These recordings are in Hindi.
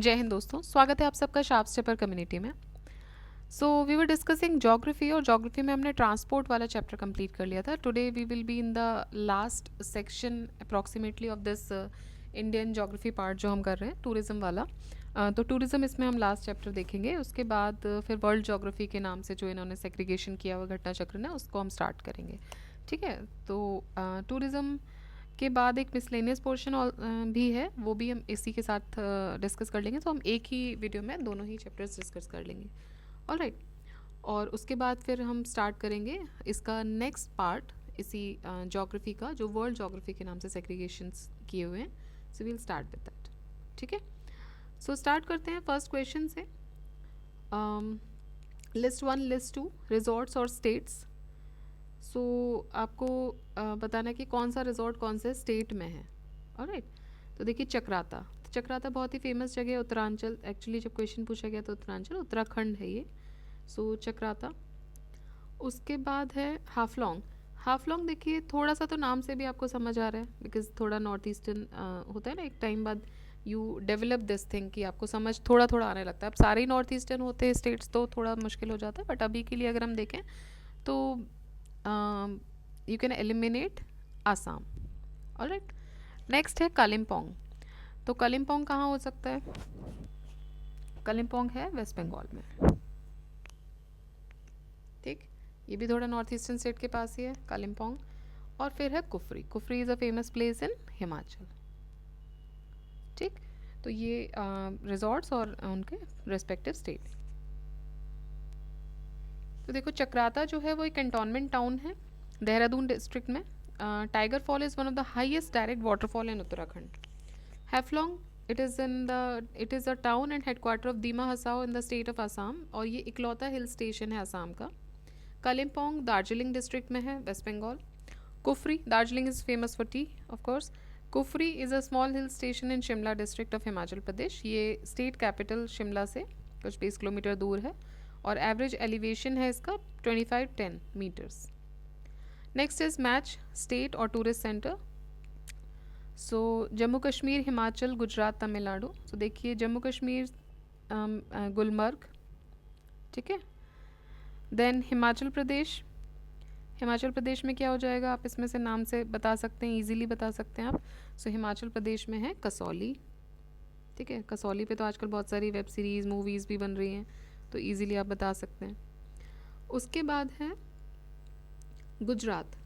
जय हिंद दोस्तों, स्वागत है आप सबका शार्प स्टेपर कम्युनिटी में। So we were discussing geography और ज्योग्राफी में हमने ट्रांसपोर्ट वाला चैप्टर कंप्लीट कर लिया था। Today we will be in the last section approximately of this Indian geography part जो हम कर रहे हैं, टूरिज़्म वाला। तो टूरिज़्म इसमें हम लास्ट चैप्टर देखेंगे। उसके बाद फिर वर्ल्ड ज्योग्राफी के नाम से जो इन्होंने सेग्रीगेशन किया हुआ घटना चक्र ने, उसको हम स्टार्ट करेंगे। ठीक है, तो टूरिज़्म के बाद एक मिसलेनियस पोर्शन भी है, वो भी हम इसी के साथ डिस्कस कर लेंगे। तो हम एक ही वीडियो में दोनों ही चैप्टर्स डिस्कस कर लेंगे। ऑलराइट, और उसके बाद फिर हम स्टार्ट करेंगे इसका नेक्स्ट पार्ट इसी ज्योग्राफी का, जो वर्ल्ड ज्योग्राफी के नाम से सेग्रीगेशंस किए हुए हैं। So we'll start with that. ठीक है, सो स्टार्ट करते हैं फर्स्ट क्वेश्चन से। लिस्ट 1, लिस्ट 2 रिजॉर्ट्स और स्टेट्स। सो आपको बताना कि कौन सा रिजॉर्ट कौन से स्टेट में है। ऑलराइट, तो देखिए चक्राता। तो चक्राता बहुत ही फेमस जगह है, उत्तरांचल। एक्चुअली जब क्वेश्चन पूछा गया तो उत्तरांचल, उत्तराखंड है ये। सो चक्राता। उसके बाद है हाफलॉन्ग। हाफलॉन्ग देखिए थोड़ा सा तो नाम से भी आपको समझ आ रहा है, बिकॉज थोड़ा नॉर्थ ईस्टर्न होता है ना, एक टाइम बाद यू डेवलप दिस थिंग कि आपको समझ थोड़ा थोड़ा आने लगता है। अब सारे ही नॉर्थ ईस्टर्न होते हैं स्टेट्स तो थोड़ा मुश्किल हो जाता है, बट अभी के लिए अगर हम देखें तो you can eliminate Assam. Alright, next है कालिम्पोंग। तो कालिम्पोंग कहाँ हो सकता है? कालिम्पोंग है वेस्ट बंगाल में। ठीक, ये भी थोड़ा नॉर्थ ईस्टर्न स्टेट के पास ही है कालिम्पोंग। और फिर है Kufri. Kufri is a famous place in Himachal. ठीक, तो ये रिजॉर्ट्स और उनके रेस्पेक्टिव स्टेट। तो देखो चक्राता जो है वो एक कैंटोनमेंट टाउन है देहरादून डिस्ट्रिक्ट में। Tiger fall is one of the highest direct waterfall in Uttarakhand. Haflong, it is a town and headquarter of Dima Hasao in the state of Assam, और ये इकलौता हिल स्टेशन है असम का। कालिम्पोंग दार्जिलिंग डिस्ट्रिक्ट में है, West Bengal. Kufri, Darjeeling is famous for tea of course. Kufri is a small hill station in Shimla district of Himachal Pradesh. ये स्टेट कैपिटल शिमला से कुछ 20 किलोमीटर दूर है, और एवरेज एलिवेशन है इसका 2510 metres. Next is match state और tourist centre. So Jammu Kashmir, Himachal, Gujarat, Tamil Nadu. So देखिए जम्मू कश्मीर गुलमर्ग। ठीक है, देन हिमाचल प्रदेश। हिमाचल प्रदेश में क्या हो जाएगा, आप इसमें से नाम से बता सकते हैं, इजीली बता सकते हैं आप। सो हिमाचल प्रदेश में है कसौली। ठीक है, कसौली पे तो आजकल बहुत सारी वेब सीरीज़ मूवीज़ भी बन रही हैं, तो इजीली आप बता सकते हैं। उसके बाद है गुजरात।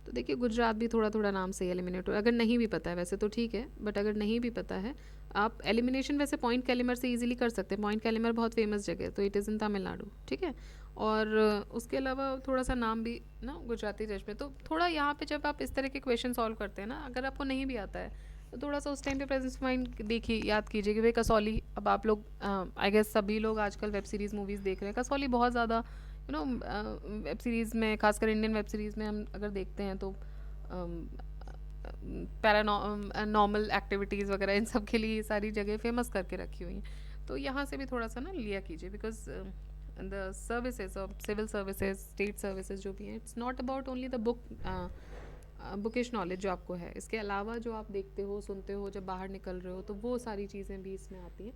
तो देखिए गुजरात भी थोड़ा थोड़ा नाम से एलिमिनेट हो, अगर नहीं भी पता है वैसे तो ठीक है, बट अगर नहीं भी पता है आप एलिमिनेशन वैसे पॉइंट कैलिमर से इजीली कर सकते हैं। पॉइंट कैलिमर बहुत फेमस जगह है, तो इट इज़ इन तमिलनाडु। ठीक है, और उसके अलावा थोड़ा सा नाम भी ना गुजराती टच में, तो थोड़ा यहाँ पे जब आप इस तरह के क्वेश्चन सॉल्व करते हैं ना, अगर आपको नहीं भी आता है तो थोड़ा सा उस टाइम पे प्रेजेंस माइंड देखिए, याद कीजिए कि भाई कसौली। अब आप लोग आई गेस सभी लोग आजकल वेब सीरीज़ मूवीज़ देख रहे हैं, कसौली बहुत ज़्यादा यू नो वेब सीरीज़ में, खासकर इंडियन वेब सीरीज़ में हम अगर देखते हैं तो पैरानॉर्मल एक्टिविटीज़ वगैरह इन सब के लिए ये सारी जगह फेमस करके रखी हुई हैं। तो यहाँ से भी थोड़ा सा ना लिया कीजिए, because the services of civil services, state services जो भी हैं, it's not about only the bookish knowledge जो आपको है, इसके अलावा जो आप देखते हो, सुनते हो जब बाहर निकल रहे हो, तो वो सारी चीज़ें भी इसमें आती हैं,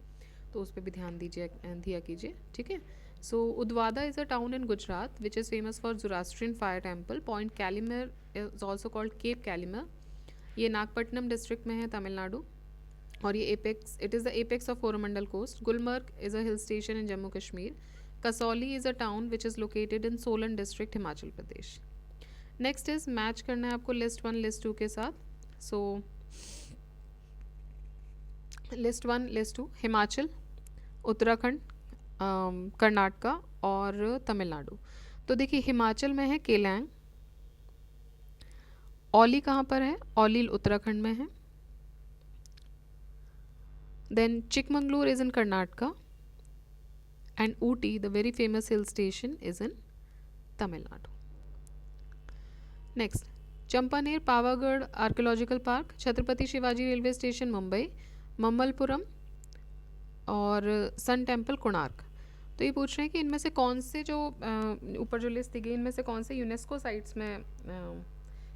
तो उस पर भी ध्यान दिया कीजिए। ठीक है, so Udvada is a town in Gujarat which is famous for Zoroastrian fire temple. Point Calimere is also called cape Calimere. ये नागपट्टनम डिस्ट्रिक्ट में है, तमिलनाडु, और ये apex, it is the apex of Coromandel coast. Gulmarg is a hill station in Jammu Kashmir. Kasauli is a town which is located in Solan district, Himachal Pradesh. Next is match करना है आपको लिस्ट 1 लिस्ट 2 के साथ। सो लिस्ट 1 लिस्ट 2 हिमाचल, उत्तराखंड, कर्नाटका और तमिलनाडु। तो देखिए हिमाचल में है केलैंग। औली कहाँ पर है? औली उत्तराखंड में है। Then Chikmagalur is in Karnataka, and Ooty the very famous hill station is in Tamil Nadu. Next Champaner Pavagadh archaeological park, Chhatrapati Shivaji railway station Mumbai, Mamallapuram और सन टेम्पल कोणार्क। तो ये पूछ रहे हैं कि इनमें से कौन से जो ऊपर जो लिस्ट दी गई, इनमें से कौन से यूनेस्को साइट्स में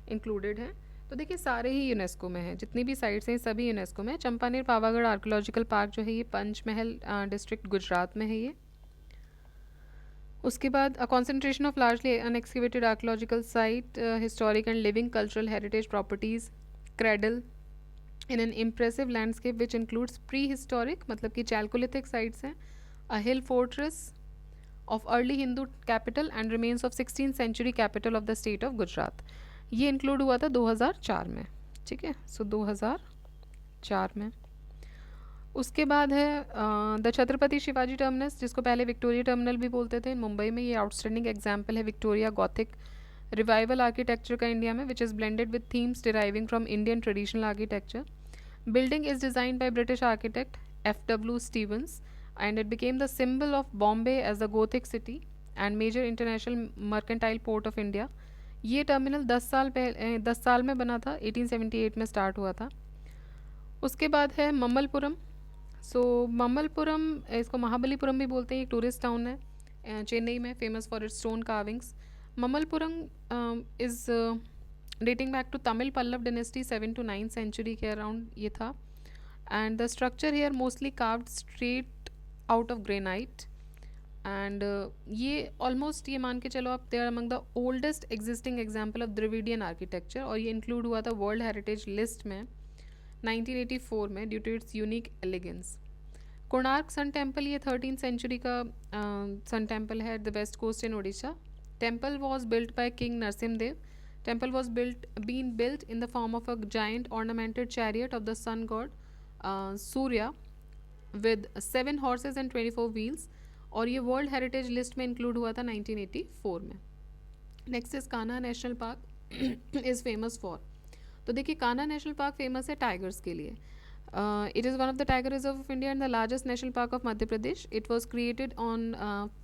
इंक्लूडेड हैं। तो देखिए सारे ही यूनेस्को में हैं, जितनी भी साइट्स हैं सभी यूनेस्को में है। चंपानेर पावागढ़ आर्कोलॉजिकल पार्क जो है ये पंचमहल डिस्ट्रिक्ट गुजरात में है ये। उसके बाद a concentration of largely unexcavated archaeological site, historic and living cultural heritage properties, cradle in an impressive landscape which includes pre historic मतलब कि चैल्कोलिथिक साइट्स हैं, a hill fortress of early Hindu capital and remains of 16th century capital of the state of Gujarat. ये इंक्लूड हुआ था 2004 में, ठीक है, सो 2004 में। उसके बाद है द छत्रपति शिवाजी टर्मिनस, जिसको पहले विक्टोरिया टर्मिनल भी बोलते थे मुंबई में। ये आउटस्टैंडिंग एग्जाम्पल है विक्टोरिया गॉथिक रिवाइवल आर्किटेक्चर का इंडिया में, which is blended with themes deriving from Indian traditional architecture. Building is designed by British architect F.W. Stevens and it became the symbol of Bombay as the Gothic city and major international mercantile port of India. ये टर्मिनल 10 साल में बना था, 1878 में स्टार्ट हुआ था। उसके बाद है मम्मलपुरम। सो मम्मलपुरम, इसको महाबलीपुरम भी बोलते हैं, एक टूरिस्ट टाउन है चेन्नई में, famous for its stone carvings. Mamallapuram is dating back to Tamil Pallava dynasty 7 to 9th century के अराउंड ये था। And the structure here mostly carved straight out of granite and ये ऑलमोस्ट, ये मान के चलो आप, they are among the oldest existing example of Dravidian architecture, और ये इंक्लूड हुआ था वर्ल्ड हेरिटेज लिस्ट में 1984 में due to its unique elegance. Konark sun temple, ये 13th सेंचुरी का सन टेम्पल है at the west coast in Odisha. Temple was built by king Narasimhadeva. Temple was built in the form of a giant ornamented chariot of the sun god Surya with 7 horses and 24 wheels, और ये वर्ल्ड हेरिटेज लिस्ट में इंक्लूड हुआ था 1984 में। Next is Kanha national park is famous for, तो देखिए कान्हा नेशनल पार्क फेमस है टाइगर्स के लिए। It is one of the tiger reserve of India and the largest national park of Madhya Pradesh. It was created on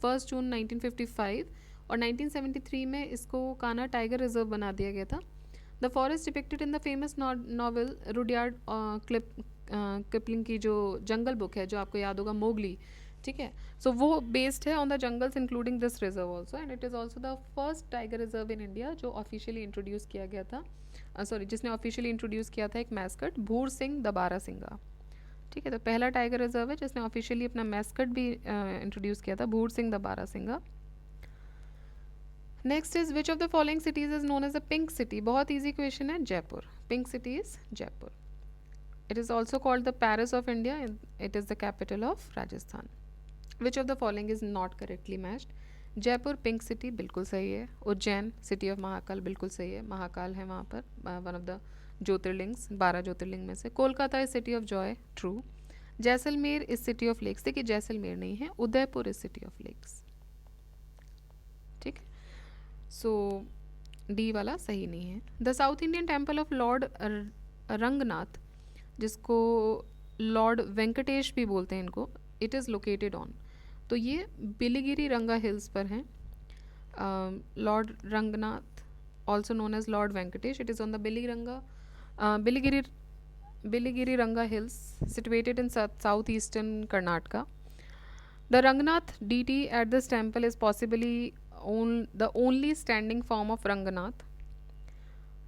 1 June 1955 और 1973 में इसको कान्हा टाइगर रिजर्व बना दिया गया था। The forest depicted in the famous novel Rudyard Kipling की जो जंगल बुक है, जो आपको याद होगा, मोगली, ठीक है, सो वो बेस्ड है on the jungles including this reserve also, and it is also the first tiger reserve in India जो ऑफिशियली इंट्रोड्यूस किया गया था, जिसने ऑफिशियली इंट्रोड्यूस किया था एक मैस्कट, भूर सिंह द बारासिंगा, ठीक है। तो पहला टाइगर रिजर्व है जिसने ऑफिशियली अपना मैस्कट भी इंट्रोड्यूस किया था, Bhur Singh the barasingha. Next is which of the following cities is known as a pink city. बहुत ईजी क्वेश्चन है, Jaipur, pink city is Jaipur. It is also called the Paris of India, it is the capital of Rajasthan. Which of the following is not correctly matched. Jaipur pink city बिल्कुल सही है। उज्जैन सिटी ऑफ महाकाल बिल्कुल सही है, महाकाल है वहाँ पर, वन ऑफ द ज्योतिर्लिंग्स, 12 ज्योतिर्लिंग में से। Kolkata is city of joy, true. Jaisalmer is city of lakes, देखिए जैसलमेर नहीं है, Udaipur is city of lakes, ठीक है। सो डी वाला सही नहीं है। The south Indian temple of lord Ranganath, जिसको लॉर्ड वेंकटेश भी बोलते हैं इनको, इट इज़ लोकेटेड ऑन, तो ये बिलीगिरी रंगा हिल्स पर हैं। Lord Ranganath also known as Lord Venkatesh, it is on the Biligiri Ranga hills situated in south eastern Karnataka. The Ranganath deity at this temple is possibly the only standing form of Ranganath.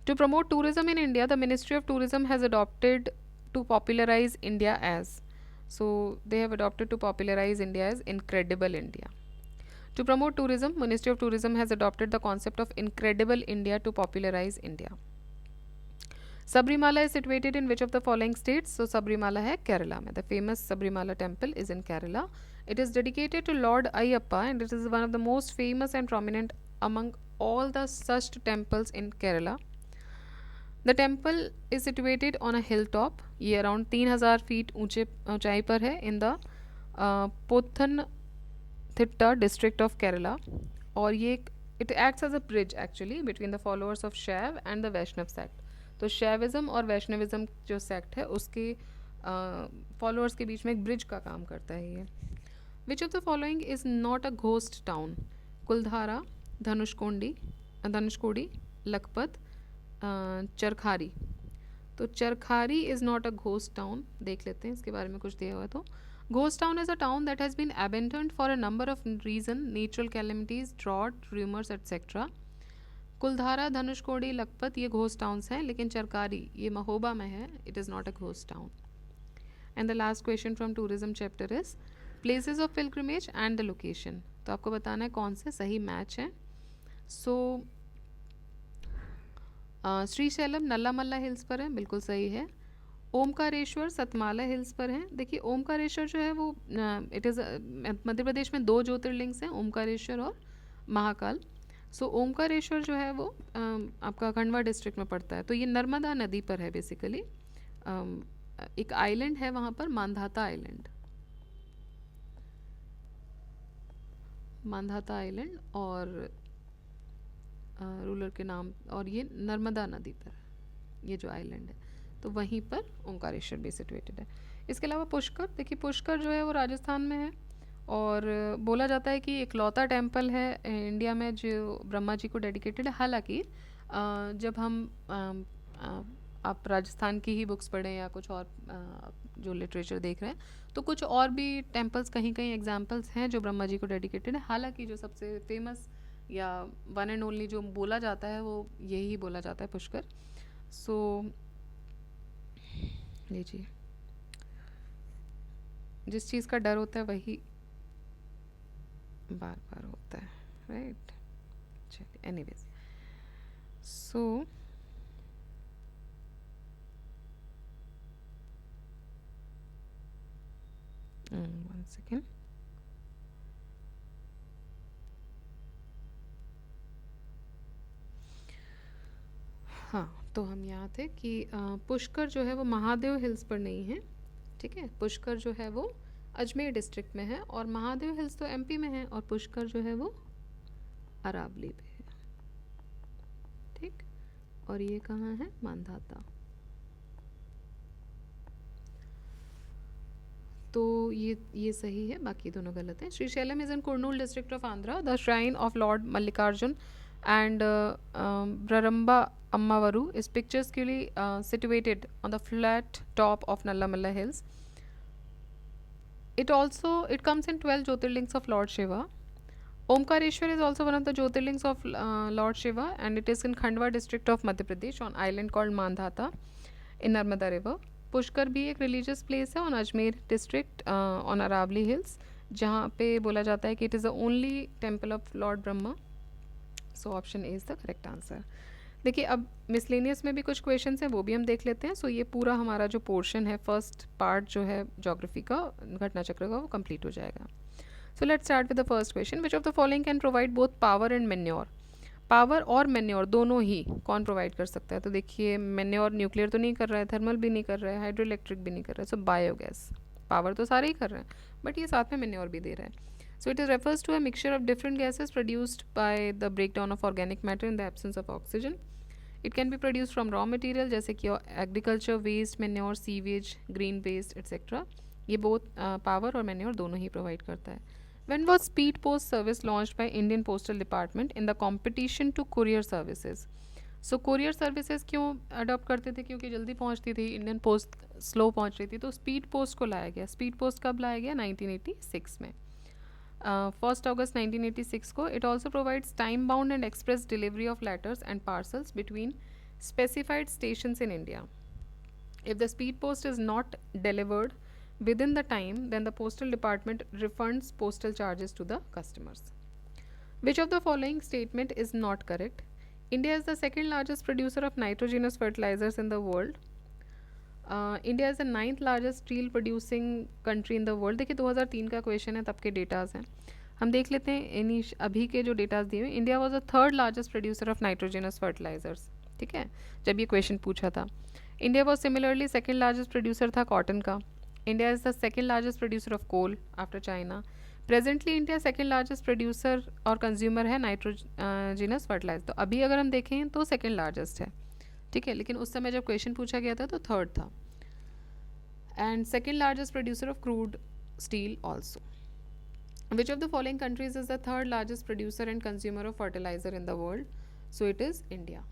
To promote tourism in India, the Ministry of Tourism has adopted to popularize India as, so they have adopted to popularize India as Incredible India. To promote tourism, Ministry of Tourism has adopted the concept of Incredible India to popularize India. Sabrimala is situated in which of the following states? So Sabrimala है केरला में. The famous Sabrimala temple is in Kerala. It is dedicated to Lord Ayyappa and it is one of the most famous and prominent among all the such temples in Kerala. The temple is situated on a hilltop. ये around 3000 feet ऊंचाई पर है in the Pothanthittu district of Kerala. और ये it acts as a bridge actually between the followers of Shaiv and the Vaishnav sect. तो शैविज़म और वैष्णविज़म जो सेक्ट है उसके फॉलोअर्स के बीच में एक ब्रिज का काम करता है ये। Which of the following is not a ghost town? Kuldhara, Dhanushkodi, Lakhpat, Charkhari. तो Charkhari is not a ghost town, देख लेते हैं इसके बारे में कुछ दिया हुआ है। तो ghost town is a town that has been abandoned for a number of reason, natural calamities, drought, rumours etcetera. Kuldhara, Dhanushkodi, Lakhpat ये घोस्ट टाउन्स हैं, लेकिन चरकारी ये महोबा में है, it is not a ghost town. And the last question from tourism chapter is places of pilgrimage and the location. तो आपको बताना है कौन से सही मैच हैं. सो श्रीशैलम नल्लामल्ला हिल्स पर है, बिल्कुल सही है. ओमकारेश्वर सतमाला हिल्स पर है. देखिए ओमकारेश्वर जो है वो इट इज़ मध्य प्रदेश में 2 ज्योतिर्लिंग्स हैं, ओमकारेश्वर और महाकाल. सो ओमकारेश्वर जो है वो आपका खंडवा डिस्ट्रिक्ट में पड़ता है. तो ये नर्मदा नदी पर है बेसिकली. एक आइलैंड है वहाँ पर, मांधाता आइलैंड, मांधाता आइलैंड और रूलर के नाम, और ये नर्मदा नदी पर ये जो आइलैंड है, तो वहीं पर ओंकारेश्वर भी सिचुएटेड है. इसके अलावा पुष्कर, देखिए पुष्कर जो है वो राजस्थान में है और बोला जाता है कि इकलौता टेम्पल है इंडिया में जो ब्रह्मा जी को डेडिकेटेड है. हालांकि जब हम आप राजस्थान की ही बुक्स पढ़ें या कुछ और जो लिटरेचर देख रहे हैं, तो कुछ और भी टेम्पल्स कहीं कहीं एग्जाम्पल्स हैं जो ब्रह्मा जी को डेडिकेटेड है. हालांकि जो सबसे फेमस या वन एंड ओनली जो बोला जाता है वो यही बोला जाता है, पुष्कर. सो लीजिए, जिस चीज़ का डर होता है वही बार बार होता है, राइट. चलिए एनीवेज, सो वन सेकेंड. हाँ, तो हम यहाँ थे कि पुष्कर जो है वो महादेव हिल्स पर नहीं है. ठीक है, पुष्कर जो है वो अजमेर डिस्ट्रिक्ट में है और महादेव हिल्स तो एमपी में है और पुष्कर जो है वो अरावली पे है. ठीक, और ये कहाँ है, मांधाता. तो ये सही है, बाकी दोनों गलत हैं. Srisailam is in Kurnool district of Andhra. The shrine of Lord Mallikarjun and Braramba Ammavaru is picturesquely situated on the flat top of Nallamalla Hills. It comes in 12 Jyotirlings of Lord Shiva. Omkareshwar is also one of the Jyotirlings of Lord Shiva, and it is in Khandwa district of Madhya Pradesh on island called Mandhata in Narmada River. Pushkar भी एक रिलीजियस प्लेस है on Ajmer district on Aravalli hills, जहाँ पे बोला जाता है कि it is the only temple of lord Brahma. So option A is the correct answer. देखिए अब मिसलेनियस में भी कुछ क्वेश्चन हैं, वो भी हम देख लेते हैं. सो ये पूरा हमारा जो पोर्शन है, फर्स्ट पार्ट जो है ज्योग्राफी का, घटना चक्र का, वो कंप्लीट हो जाएगा. So let's start with the first question. Which of the following can provide both power and manure. Power और मेन्योर दोनों ही कौन प्रोवाइड कर सकता है. तो देखिए मेन्योर न्यूक्लियर तो नहीं कर रहा है, थर्मल भी नहीं कर रहा है, हाइड्रो इलेक्ट्रिक भी नहीं कर रहा है. सो बायोगैस, पावर तो सारे ही कर रहे हैं, बट ये साथ में मेन्योर भी दे रहा है. So it refers to a mixture of different gases produced by the breakdown of organic matter in the absence of oxygen. It can be produced from raw material जैसे कि agriculture waste, manure, sewage, green waste, etc. ये both power और manure दोनों ही provide करता है. When was speed post service launched by Indian Postal Department in the competition to courier services? So courier services क्यों adopt करते थे, क्योंकि जल्दी पहुंचती थी, इंडियन पोस्ट स्लो पहुंच रही थी, तो स्पीड पोस्ट को लाया गया. स्पीड पोस्ट कब लाया गया, 1986 में. 1st August 1986 को. It also provides time-bound and express delivery of letters and parcels between specified stations in India. If the speed post is not delivered within the time, then the postal department refunds postal charges to the customers. Which of the following statement is not correct? India is the second largest producer of nitrogenous fertilizers in the world. India is the 9th largest steel producing country in the world. देखिए 2003 का क्वेश्चन है, तब के डेटाज हैं, हम देख लेते हैं. इन्हीं अभी के जो डेटाज दिए हुए, India was the 3rd largest producer of nitrogenous fertilizers. ठीक है, जब ये क्वेश्चन पूछा था. India was similarly second largest producer था कॉटन का. India is the second largest producer of coal after China. Presently India second largest producer और कंज्यूमर है नाइट्रोजनस फर्टिलाइजर. तो अभी अगर हम देखें तो सेकेंड लार्जेस्ट है. ठीक है, लेकिन उस समय जब क्वेश्चन पूछा गया था तो 3rd था. And second largest producer of crude steel also. Which of the following countries is the 3rd largest producer and consumer of fertilizer in the world. So it is India.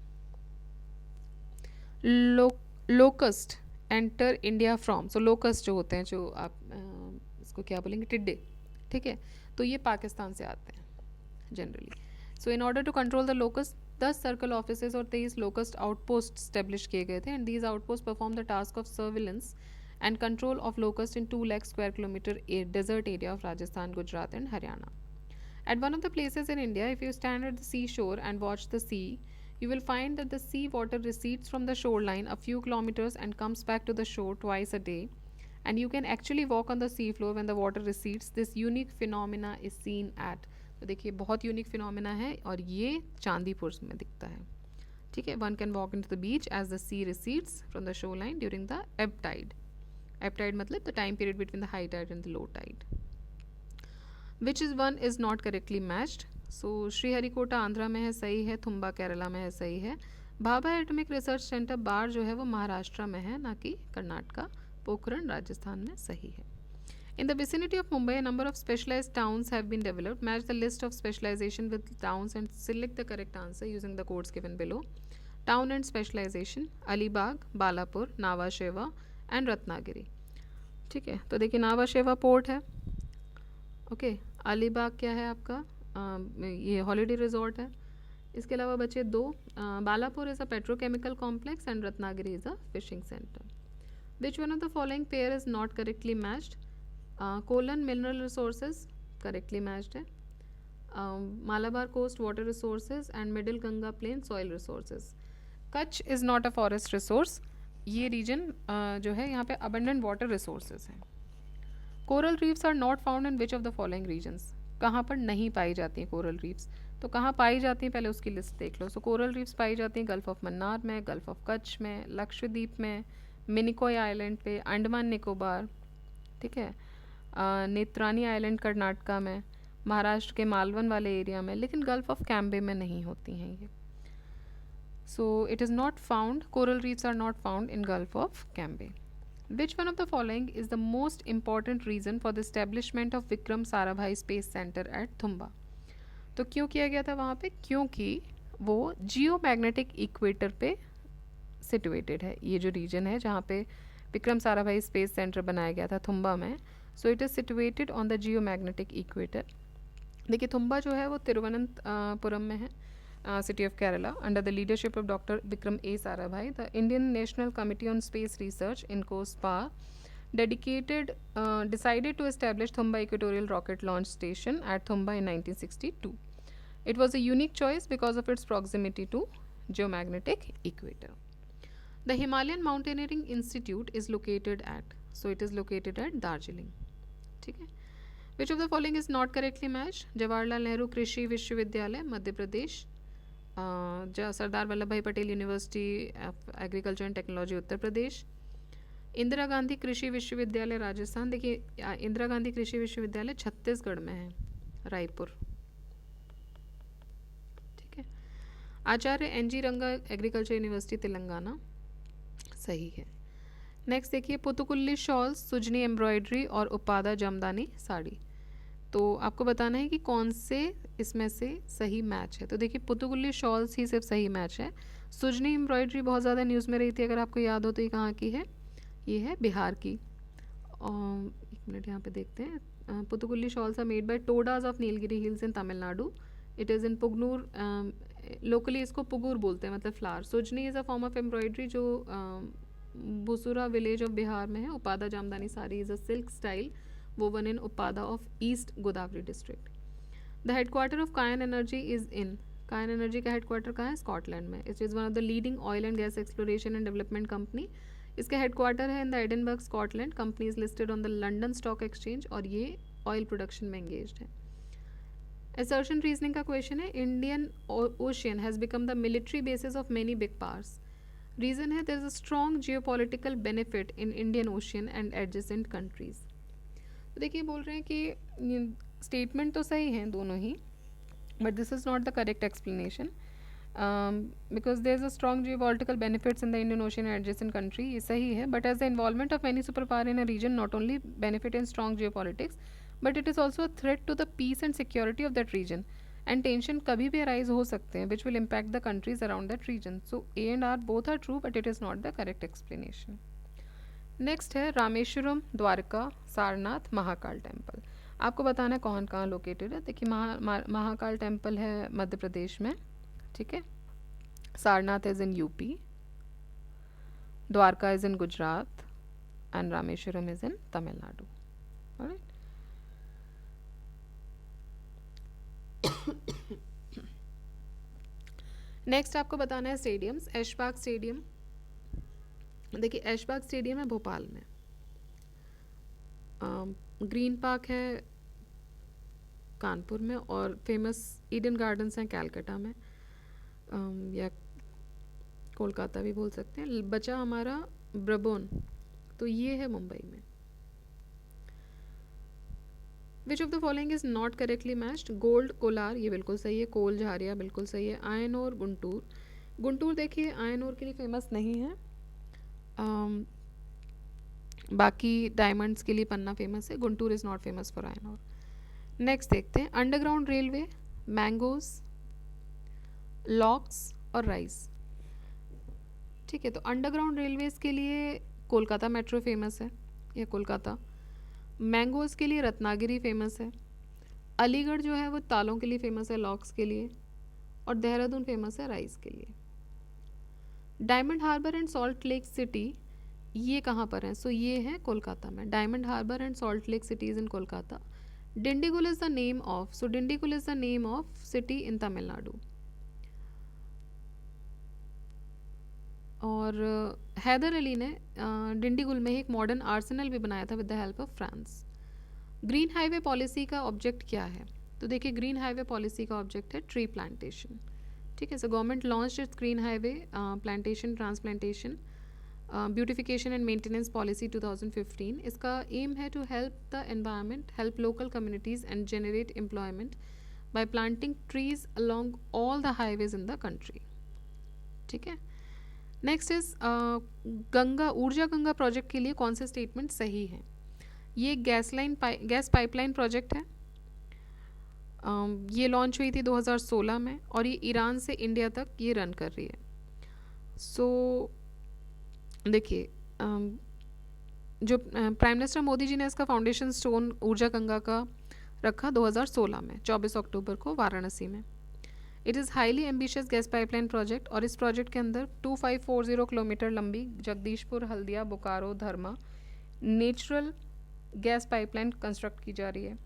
Locust enter India from. So locust जो होते हैं, जो आप इसको क्या बोलेंगे, टिड्डे. ठीक है, तो ये पाकिस्तान से आते हैं generally. So in order to control the locust, 10 circle offices और 23 लोकस्ट आउटपोस्ट स्टेब्लिश किए गए थे and these outpost perform the task of surveillance and control of locust in 2 lakh square kilometer desert area of Rajasthan, Gujarat and Haryana. At one of the places in India, if you stand at the seashore and watch the sea, you will find that the sea water recedes from the shoreline a few kilometers and comes back to the shore twice a day. And you can actually walk on the sea floor when the water recedes. This unique phenomena is seen at, तो देखिए बहुत यूनिक फिनोमिना है और ये चांदीपुर में दिखता है. ठीक है, one can walk into the beach as the sea recedes from the shore line during the ebb tide. Ebb tide मतलब the time period between the high tide and the low tide. Which is one is not correctly matched. So Sriharikota Andhra में है, सही है. थुम्बा केरला में है, सही है. भाभा एटॉमिक रिसर्च सेंटर बार जो है वो महाराष्ट्र में है, ना कि कर्नाटका. पोखरण राजस्थान में, सही है. In the vicinity of Mumbai, a number of specialized towns have been developed. Match the list of specialization with towns and select the correct answer using the codes given below. Town and specialization: Alibag, Balapur, Nhava Sheva and Ratnagiri. ठीक है, तो देखिए नावा शेवा पोर्ट है. ओके, अलीबाग क्या है आपका, ये हॉलीडे रिजॉर्ट है. इसके अलावा बचे दो. Balapur is a petrochemical complex and Ratnagiri is a fishing centre. Which one of the following pair is not correctly matched. Colon mineral resources correctly matched है. Malabar coast water resources and middle Ganga plain soil resources. Kutch is not a forest resource. ये रीजन जो है यहाँ पे अबंडेंट वाटर रिसोर्सेज हैं. Coral reefs are not found in which of the following regions. कहाँ पर नहीं पाई जाती हैं कोरल रीफ्स, तो कहाँ पाई जाती हैं पहले उसकी लिस्ट देख लो. सो कोरल रीफ्स पाई जाती हैं गल्फ ऑफ मन्नार में, गल्फ ऑफ कच्छ में, लक्षद्वीप में, मिनिकॉय आइलैंड पे, अंडमान निकोबार. ठीक है, नेत्रानी आइलैंड कर्नाटका में, महाराष्ट्र के मालवन वाले एरिया में, लेकिन गल्फ ऑफ कैम्बे में नहीं होती हैं ये. So it is not found, coral reefs are not found in Gulf of Cambay. Which one of the following is the most important reason for the establishment of Vikram Sarabhai Space Center at Thumba? तो क्यों किया गया था वहाँ पे, क्योंकि वो जियो मैग्नेटिक इक्वेटर पे सिचुएटेड है. ये जो रीजन है जहाँ पे विक्रम साराभाई स्पेस सेंटर बनाया गया था थुम्बा में, so it is situated on the Jio magnetic equator. देखिए थुम्बा जो है वो तिरुवनंतपुरम में है, city of Kerala, under the leadership of Dr. Vikram A. Sarabhai. The Indian National Committee on Space Research, INCOSPA, decided to establish Thumba Equatorial Rocket Launch Station at Thumba in 1962. It was a unique choice because of its proximity to geomagnetic equator. The Himalayan Mountaineering Institute is located at, so it is located at Darjeeling. ठीक है. Which of the following is not correctly matched? Jawaharlal Nehru Krishi Vishwavidyalay, Madhya Pradesh. Sardar Vallabh Bhai Patel university agriculture and technology Uttar Pradesh. Indira Gandhi Krishi Vishwavidyalaya Rajasthan. देखिए इंदिरा गांधी कृषि विश्वविद्यालय छत्तीसगढ़ में है, रायपुर. ठीक है. आचार्य NG रंगा एग्रीकल्चर यूनिवर्सिटी तेलंगाना, सही है. नेक्स्ट देखिए पुतुकुल्ली शॉल्स, सुजनी एम्ब्रॉयडरी और उपादा जमदानी साड़ी. तो आपको बताना है कि कौन से इसमें से सही मैच है. तो देखिए पुतुकुल्ली शॉल्स ही सिर्फ सही मैच है. सुजनी एम्ब्रॉयडरी बहुत ज़्यादा न्यूज़ में रही थी, अगर आपको याद हो तो ये कहाँ की है, ये है बिहार की. एक मिनट यहाँ पे देखते हैं. Puthukkuli shawls are made by Todas of Nilgiri hills in Tamil Nadu. It is in Puganur, locally इसको पुगूर बोलते हैं, मतलब flower. Sujani is a form of embroidery जो बुसुरा विलेज ऑफ बिहार में है. Upada Jamdani sari is a silk style woven in Upada of East Godavari district. The headquarter of Kayan Energy is in, Kayan Energy का headquarter कहाँ है, स्कॉटलैंड में. It is one of the leading oil and gas exploration and development company. इसका headquarter है in the Edinburgh, Scotland. Company is listed on the London Stock Exchange और ये oil production में engaged है. Assertion reasoning का question है. Indian Ocean has become the military bases of many big powers. Reason है there is a strong geopolitical benefit in Indian Ocean and adjacent countries. तो देखिए बोल रहे हैं कि स्टेटमेंट तो सही हैं दोनों ही, but this is not the correct explanation because there is a strong geopolitical benefits in the Indian ocean and adjacent country. ये सही है, but as the involvement of many super power in a region not only benefit in strong geopolitics but it is also a threat to the peace and security of that region and tension कभी भी अराइज हो सकते हैं which will impact the countries around that region. So A and R both are true but it is not the correct explanation. Next है रामेश्वरम, द्वारका, सारनाथ, महाकाल टेम्पल. आपको बताना है कौन कहाँ लोकेटेड है. देखिए महाकाल टेम्पल है मध्य प्रदेश में. ठीक है, Sarnath is in UP, Dwarka is in Gujarat, and Rameswaram is in Tamil Nadu. Alright. Next आपको बताना है स्टेडियम्स. ऐशबाग स्टेडियम. देखिए ऐशबाग स्टेडियम है भोपाल में. ग्रीन पार्क है कानपुर में, और फेमस ईडन गार्डन्स हैं कैलकाटा में, या कोलकाता भी बोल सकते हैं. बचा हमारा ब्रबोन, तो ये है मुंबई में. विच of the following is not correctly matched. Gold Kolar, ये बिल्कुल सही है. कोल झारिया बिल्कुल सही है. आयन और गुंटूर. गुंटूर देखिए आयन और के लिए फेमस नहीं है. बाकी डायमंड्स के लिए पन्ना फेमस है. Guntur is not famous for ion और. नेक्स्ट देखते हैं अंडरग्राउंड रेलवे, मैंगोज, लॉक्स और राइस. ठीक है, तो अंडरग्राउंड रेलवेज के लिए कोलकाता मेट्रो फेमस है, या कोलकाता. मैंगोज़ के लिए रत्नागिरी फेमस है. अलीगढ़ जो है वो तालों के लिए फेमस है, लॉक्स के लिए. और देहरादून फेमस है राइस के लिए. Diamond harbour and salt lake city, ये कहाँ पर है? सो ये है कोलकाता में. Diamond harbour and salt lake cities in Kolkata. Dindigul is the name of, so Dindigul is the name of city in Tamil Nadu. और हैदर अली ने डिंडीगुल में एक मॉडर्न आर्सेनल भी बनाया था with the help of France. Green highway policy का ऑब्जेक्ट क्या है? तो देखिए ग्रीन हाईवे पॉलिसी का ऑब्जेक्ट है ट्री प्लांटेशन. ठीक है, so government launched its green highway plantation transplantation beautification and maintenance policy 2015. इसका एम है to help the environment, help local communities and generate employment by planting trees along all the highways in the country. ठीक है. नेक्स्ट इज गंगा ऊर्जा गंगा प्रोजेक्ट के लिए कौन से स्टेटमेंट सही है? ये गैस पाइपलाइन प्रोजेक्ट है. ये लॉन्च हुई थी 2016 में, और ये ईरान से इंडिया तक ये रन कर रही है. सो देखिए जो प्राइम मिनिस्टर मोदी जी ने इसका फाउंडेशन स्टोन ऊर्जा गंगा का रखा 2016 में 24 अक्टूबर को वाराणसी में. It is highly ambitious gas pipeline project, और इस प्रोजेक्ट के अंदर 2540 किलोमीटर लंबी जगदीशपुर हल्दिया बोकारो धर्मा नेचुरल गैस पाइपलाइन कंस्ट्रक्ट की जा रही है.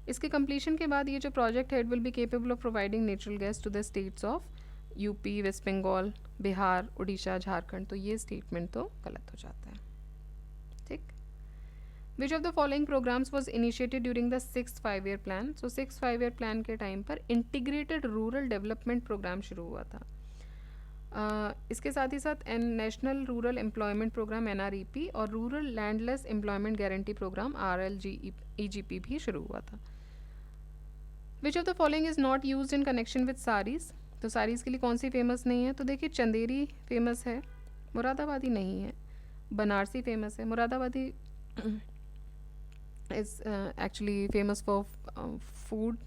इसके कंप्लीशन के बाद ये जो प्रोजेक्ट है it will be capable of providing natural gas to the states of UP, west Bengal, Bihar, Orissa, Jharkhand. तो ये स्टेटमेंट तो गलत हो जाता है. ठीक. Which of the following programs was initiated during the 6th 5-year plan. So 6th 5-year plan के टाइम पर इंटीग्रेटेड रूरल डेवलपमेंट प्रोग्राम शुरू हुआ था. इसके साथ ही साथ national rural employment program NREP और rural landless employment guarantee programme RLEGP भी शुरू हुआ था. विच of the following is not use in connection with saris. तो साड़ीज़ के लिए कौन सी फेमस नहीं है? तो देखिए चंदेरी फेमस है, मुरादाबादी नहीं है. बनारसी फेमस है. Moradabadi is actually famous for food.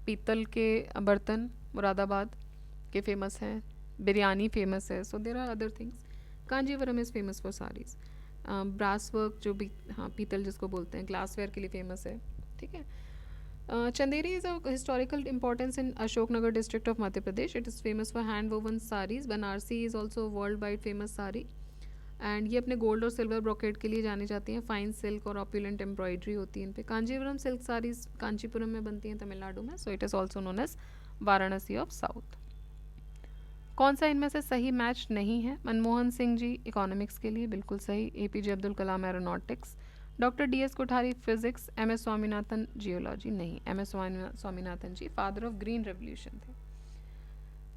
पीतल के बर्तन मुरादाबाद के फेमस हैं. बिरयानी फेमस है. So there are other things. Kanjeevaram is famous for saris. Brass work जो भी, हाँ पीतल जिसको बोलते हैं, ग्लासवेयर के लिए फेमस है. ठीक है. Chanderi is a historical importance in Ashoknagar district of Madhya Pradesh. It is famous for hand woven saris. Banarsi is also a worldwide famous sari. And ये अपने गोल्ड और सिल्वर ब्रोकेड के लिए जानी जाती हैं. फाइन सिल्क और ऑपुलेंट एम्ब्रॉयडरी होती है इन पे. कांजीवरम सिल्क साड़ीज कांचीपुरम में बनती हैं तमिलनाडु में. So it is also known as Varanasi of south. कौन सा इनमें से सही मैच नहीं है? मनमोहन सिंह जी इकोनॉमिक्स के लिए बिल्कुल सही. APJ Abdul Kalam aeronautics. Doctor DS Kothari physics. MS Swaminathan geology नहीं. MS Swaminathan ji father of green revolution थे.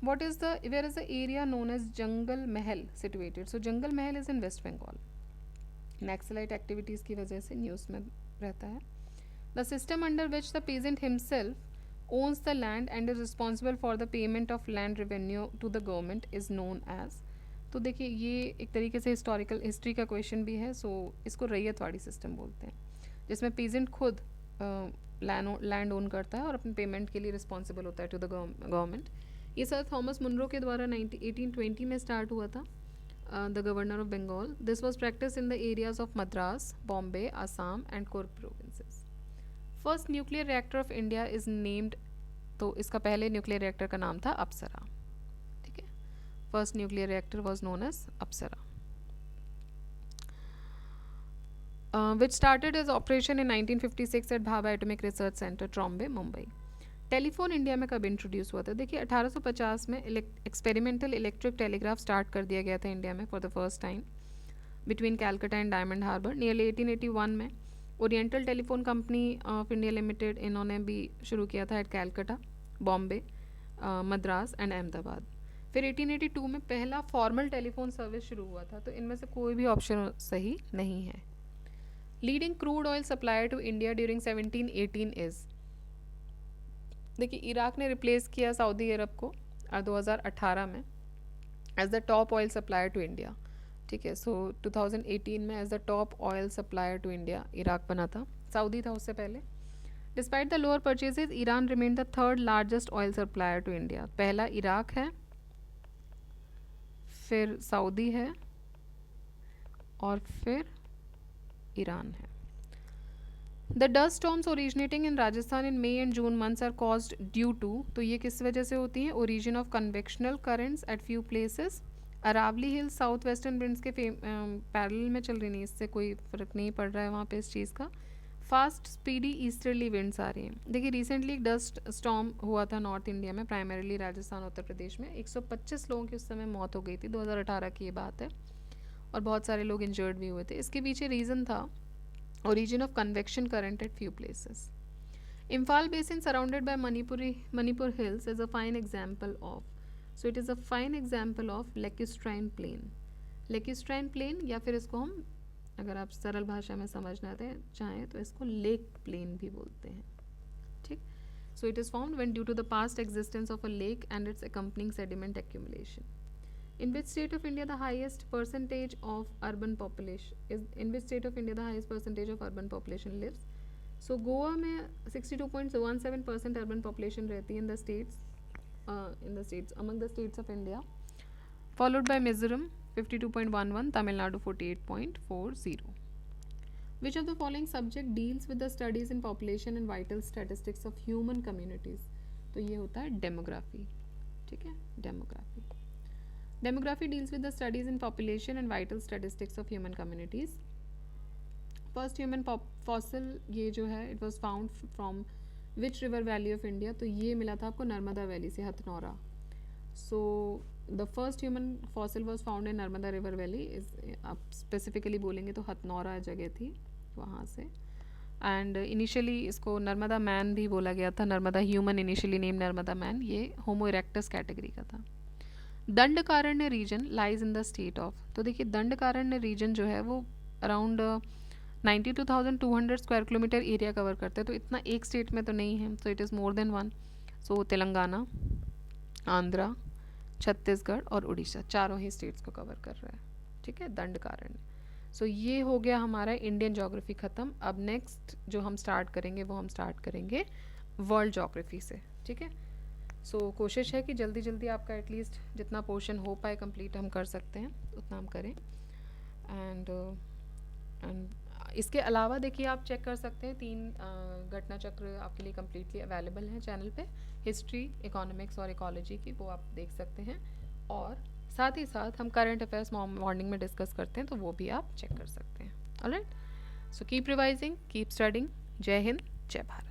What is the where is the area known as Jangal Mahal situated? So Jangal Mahal is in West Bengal. Naxalite activities की वजह से न्यूज़ में रहता है. The system under which the peasant himself owns the land and is responsible for the payment of land revenue to the government is known as. तो देखिए ये एक तरीके से हिस्ट्री का क्वेश्चन भी है. सो इसको रैयतवाड़ी सिस्टम बोलते हैं, जिसमें पीजेंट खुद लैंड ओन करता है और अपने पेमेंट के लिए रिस्पॉन्सिबल होता है टू द गवर्नमेंट. ये सर थॉमस मुनरो के द्वारा 1820 में स्टार्ट हुआ था, the governor of Bengal. This was practice in the areas of Madras, Bombay, Assam and Coorg provinces. First nuclear reactor of India is named. तो इसका पहले न्यूक्लियर रिएक्टर का नाम था Apsara. First nuclear reactor was known as Apsara, which started its operation in 1956 at Bhabha Atomic Research Center, Trombay, Mumbai. Telephone India में कब इंट्रोड्यूस हुआ था? देखिए 1850 में एक्सपेरिमेंटल इलेक्ट्रिक टेलीग्राफ स्टार्ट कर दिया गया था इंडिया में for the first time between Calcutta and diamond harbour. Nearly 1881 में oriental telephone company of India limited इन्होंने भी शुरू किया था एट कैलकाटा, बॉम्बे, मद्रास एंड अहमदाबाद. फिर 1882 में पहला फॉर्मल टेलीफोन सर्विस शुरू हुआ था. तो इनमें से कोई भी ऑप्शन सही नहीं है. Leading crude oil supplier to India during 1718 is, देखिए इराक ने रिप्लेस किया सऊदी अरब को 2018 में as the top oil supplier to India. ठीक है, सो 2018 में as the top oil supplier to India Iraq बना था. सऊदी था उससे पहले. Despite the lower purchases, Iran remain the third largest oil supplier to India. पहला इराक है, फिर सऊदी है और फिर ईरान है. The dust storms originating in Rajasthan in May and June months are caused due to, तो ये किस वजह से होती हैं? Origin of convectional currents at few places. Aravalli hills south western winds के पैरेलल में चल रही नहीं, इससे कोई फ़र्क नहीं पड़ रहा है वहाँ पे इस चीज़ का. फास्ट स्पीडी ईस्टर्ली विंड्स आ रही हैं. देखिए रिसेंटली एक डस्ट स्टॉर्म हुआ था नॉर्थ इंडिया में, प्राइमरीली राजस्थान उत्तर प्रदेश में. 125 लोगों की उस समय मौत हो गई थी, 2018 की ये बात है, और बहुत सारे लोग इंजर्ड भी हुए थे. इसके पीछे रीज़न था origin of convection current at few places. Imphal basin surrounded by Manipur hills is a fine example of, so it is a fine example of lacustrine plain. Lacustrine plain, या फिर इसको हम अगर आप सरल भाषा में समझना चाहें तो इसको लेक प्लेन भी बोलते हैं. ठीक, so it is formed when due to the past existence of a lake and its accompanying sediment accumulation. In which state of India the highest percentage of urban population is? In which state of India the highest percentage of urban population lives? So Goa में 62.17% urban population रहती है in the states among the states of India, followed by Mizoram 52.11, Tamil Nadu 48.40. Which of the following subject deals with the studies in population and vital statistics of human communities? तो ये होता है डेमोग्राफी. ठीक है, demography. Demography deals with the studies in population and vital statistics of human communities. First human fossil ये जो है it was found from which river valley of India? तो ये मिला था आपको नर्मदा वैली से, Hathnora. So the first human fossil was found in Narmada river valley. आप स्पेसिफिकली बोलेंगे तो हथनौरा जगह थी वहाँ से. एंड इनिशियली इसको नर्मदा मैन भी बोला गया था. Narmada human initially name Narmada man, ये होमो इरेक्टस कैटेगरी का था. Dandakaranya reason lies in the state of, तो देखिए दंडकारण्य रीजन जो है वो around 92,200 square kilometre area cover करते हैं. तो इतना एक स्टेट में तो नहीं है, so it is more than one. So Telangana, Andhra, Chhattisgarh और उड़ीसा, चारों ही स्टेट्स को कवर कर रहा है. ठीक है, दंडकारण्य. सो ये हो गया हमारा इंडियन ज्योग्राफी ख़त्म. अब नेक्स्ट जो हम स्टार्ट करेंगे वो हम स्टार्ट करेंगे वर्ल्ड ज्योग्राफी से. ठीक है, सो कोशिश है कि जल्दी जल्दी आपका एटलीस्ट जितना पोर्शन हो पाए कंप्लीट हम कर सकते हैं उतना हम करें. एंड इसके अलावा देखिए आप चेक कर सकते हैं 3 घटना चक्र आपके लिए कम्प्लीटली अवेलेबल हैं चैनल पे. हिस्ट्री, इकोनॉमिक्स और इकोलॉजी की, वो आप देख सकते हैं. और साथ ही साथ हम करंट अफेयर्स मॉर्निंग में डिस्कस करते हैं, तो वो भी आप चेक कर सकते हैं. Alright, so keep revising, keep studying. जय हिंद, जय भारत.